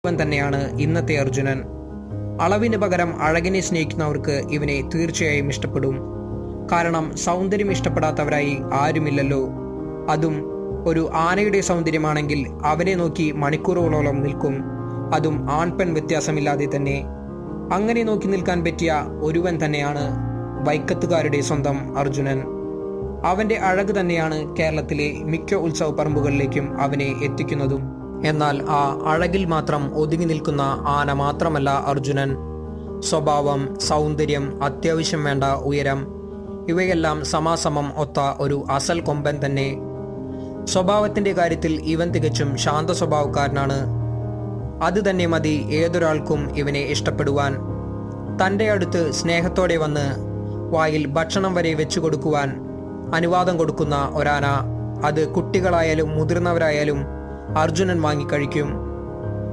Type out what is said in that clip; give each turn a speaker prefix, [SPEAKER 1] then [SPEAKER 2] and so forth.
[SPEAKER 1] ഇവൻ തന്നെയാണ് ഇന്നത്തെ അർജുനൻ. അളവിന് പകരം അഴകിനെ സ്നേഹിക്കുന്നവർക്ക് ഇവനെ തീർച്ചയായും ഇഷ്ടപ്പെടും. കാരണം സൗന്ദര്യം ഇഷ്ടപ്പെടാത്തവരായി ആരുമില്ലല്ലോ. അതും ഒരു ആനയുടെ സൗന്ദര്യമാണെങ്കിൽ അവനെ നോക്കി മണിക്കൂറുകളോളം നിൽക്കും. അതും ആൺപെൺ വ്യത്യാസമില്ലാതെ തന്നെ. അങ്ങനെ നോക്കി നിൽക്കാൻ പറ്റിയ ഒരുവൻ തന്നെയാണ് വൈക്കത്തുകാരുടെ സ്വന്തം അർജുനൻ. അവന്റെ അഴക് തന്നെയാണ് കേരളത്തിലെ മിക്ക ഉത്സവ പറമ്പുകളിലേക്കും അവനെ എത്തിക്കുന്നതും. എന്നാൽ ആ അഴകിൽ മാത്രം ഒതുങ്ങി നിൽക്കുന്ന ആന മാത്രമല്ല അർജുനൻ. സ്വഭാവം, സൗന്ദര്യം, അത്യാവശ്യം വേണ്ട ഉയരം, ഇവയെല്ലാം സമാസമം ഒത്ത ഒരു അസൽ കൊമ്പൻ തന്നെ. സ്വഭാവത്തിന്റെ കാര്യത്തിൽ ഇവൻ തികച്ചും ശാന്ത സ്വഭാവക്കാരനാണ്. അത് തന്നെ മതി ഏതൊരാൾക്കും ഇവനെ ഇഷ്ടപ്പെടുവാൻ. തൻ്റെ അടുത്ത് സ്നേഹത്തോടെ വന്ന് വായിൽ ഭക്ഷണം വരെ വെച്ചു കൊടുക്കുവാൻ അനുവാദം കൊടുക്കുന്ന ഒരാന. അത് കുട്ടികളായാലും മുതിർന്നവരായാലും അർജുനൻ വാങ്ങിക്കഴിക്കും.